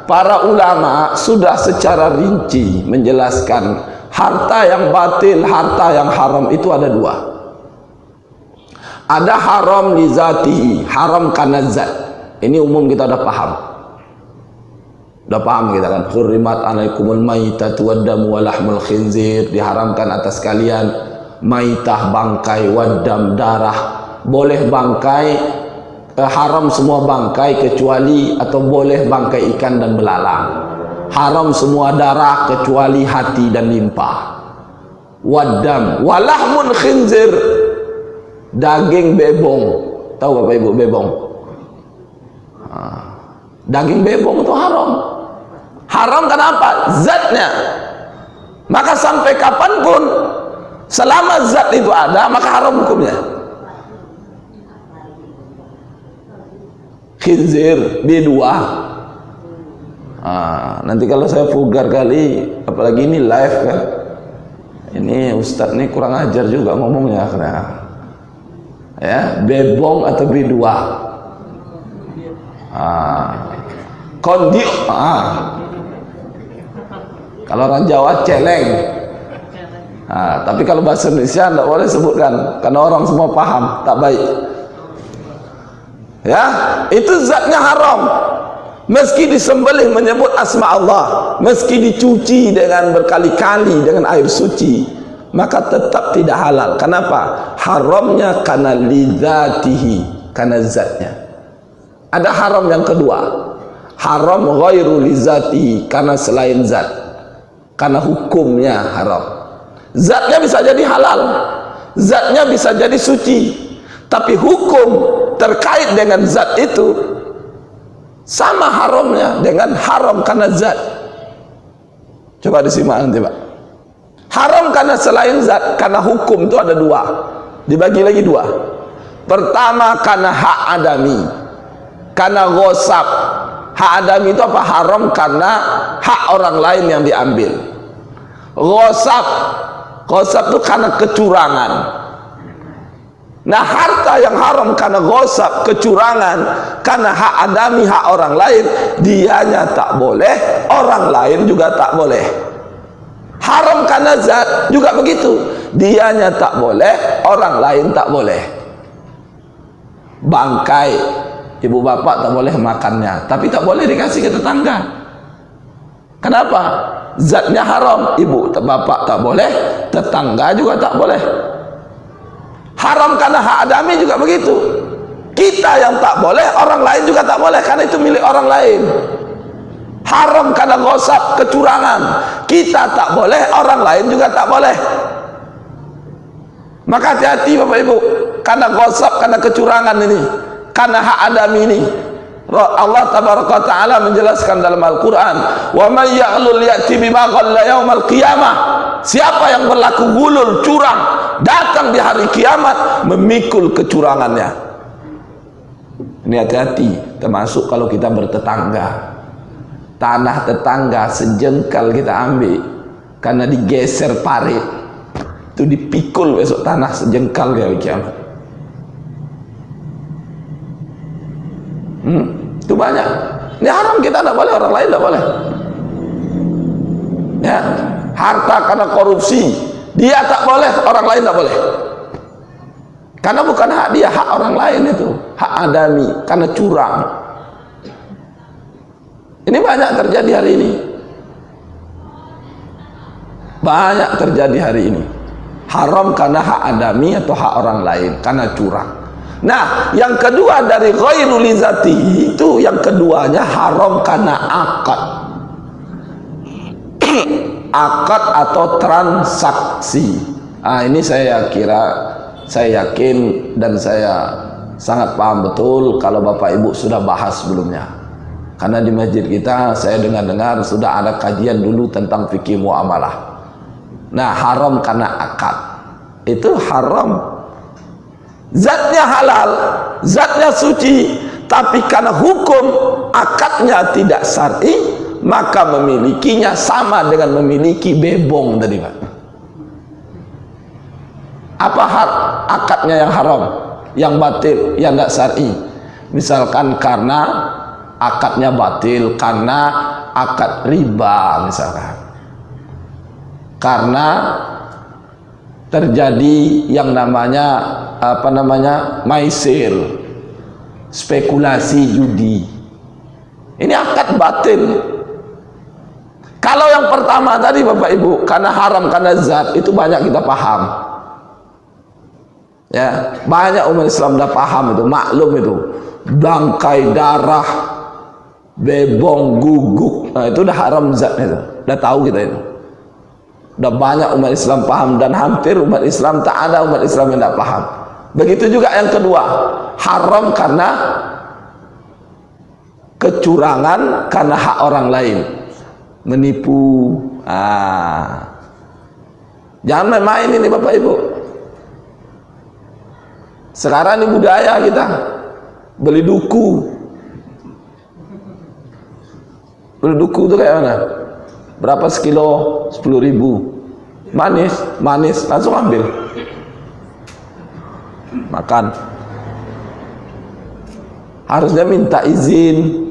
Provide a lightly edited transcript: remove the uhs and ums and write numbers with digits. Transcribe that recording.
para ulama sudah secara rinci menjelaskan harta yang batil, harta yang haram itu ada dua. Ada haram li zatihi, haram karena zat. Ini umum kita udah paham. Udah paham kita kan? Hurrimat alaikumul maitatu waddamu walahmul khinzir, diharamkan atas kalian maitah, bangkai, waddam, darah. Boleh bangkai, haram semua bangkai kecuali atau boleh bangkai ikan dan belalang. Haram semua darah kecuali hati dan limpa. Waddam walahmul khinzir, daging bebong. Tahu Bapak Ibu bebong? Daging bebong itu haram. Haram kenapa? Zatnya. Maka sampai kapanpun selama zat itu ada, maka haram hukumnya. Khinzir B2. Nanti kalau saya vulgar kali, apalagi ini live kan, ini Ustadz ini kurang ajar juga ngomongnya, karena ya bebong atau B2. Kondio. Kalau orang Jawa celeng. Tapi kalau bahasa Indonesia tidak boleh sebutkan karena orang semua paham, tak baik. Ya, itu zatnya haram. Meski disembelih menyebut asma Allah, meski dicuci dengan berkali-kali dengan air suci, maka tetap tidak halal. Kenapa? Haramnya karena lidzatihi, karena zatnya. Ada haram yang kedua, haram ghairu lidzatihi, karena selain zat. Karena hukumnya haram. Zatnya bisa jadi halal, zatnya bisa jadi suci, tapi hukum terkait dengan zat itu sama haramnya dengan haram karena zat. Coba disimak nanti Pak. Haram karena selain zat, karena hukum itu ada dua, dibagi lagi dua. Pertama karena hak adami, karena ghosab. Hak adami itu apa? Haram karena hak orang lain yang diambil. Ghosab, ghosab itu karena kecurangan. Nah, harta yang haram karena ghosab, kecurangan, karena hak adami, hak orang lain, dianya tak boleh, orang lain juga tak boleh. Haram karena zat juga begitu, dianya tak boleh, orang lain tak boleh. Bangkai, ibu bapak tak boleh makannya, tapi tak boleh dikasih ke tetangga. Kenapa? Zatnya haram, ibu bapak tak boleh, tetangga juga tak boleh. Haram karena hak adami juga begitu. Kita yang tak boleh, orang lain juga tak boleh, karena itu milik orang lain. Haram karena ghosab, kecurangan, kita tak boleh, orang lain juga tak boleh. Maka hati-hati Bapak Ibu, karena ghosab, karena kecurangan ini, karena hak adami ini. Allah tabaraka taala menjelaskan dalam Al-Qur'an, "Wa may ya'lul ya'ti bima ghalla yaumal qiyamah." Siapa yang berlaku gulul, curang, datang di hari kiamat memikul kecurangannya. Ini hati-hati, termasuk kalau kita bertetangga. Tanah tetangga sejengkal kita ambil karena digeser parit, itu dipikul besok tanah sejengkal di hari kiamat. Itu banyak. Ini haram, kita tidak boleh, orang lain tidak boleh. Ya, harta karena korupsi, dia tak boleh, orang lain tak boleh. Karena bukan hak dia, hak orang lain itu, hak adami, karena curang. Ini banyak terjadi hari ini. Banyak terjadi hari ini. Haram karena hak adami atau hak orang lain, karena curang. Nah, yang kedua dari ghairu lizatihi itu, yang keduanya haram karena akad. Akad atau transaksi. Ini saya yakin dan saya sangat paham betul kalau Bapak Ibu sudah bahas sebelumnya. Karena di masjid kita saya dengar sudah ada kajian dulu tentang fikih muamalah. Nah, haram karena akad. Itu haram. Zatnya halal, zatnya suci, tapi karena hukum akadnya tidak syar'i, maka memilikinya sama dengan memiliki bebong tadi Pak. Apa akadnya yang haram, yang batil, yang tidak syar'i? Misalkan karena akadnya batil karena akad riba misalkan, karena terjadi yang namanya maisir, spekulasi judi. Ini akad batil. Kalau yang pertama tadi Bapak Ibu, karena haram, karena zat, itu banyak kita paham. Ya, banyak umat Islam dah paham itu, maklum itu. Bangkai, darah, bebong, guguk, nah itu dah haram zat itu. Dah tahu kita itu. Dah banyak umat Islam paham, dan hampir umat Islam tak ada umat Islam yang tak paham. Begitu juga yang kedua, haram karena kecurangan, karena hak orang lain, menipu. Jangan main-main ini Bapak Ibu. Sekarang ini budaya kita beli duku. Beli duku itu kayak mana? Berapa sekilo? 10.000. Manis, langsung ambil, makan. Harusnya minta izin.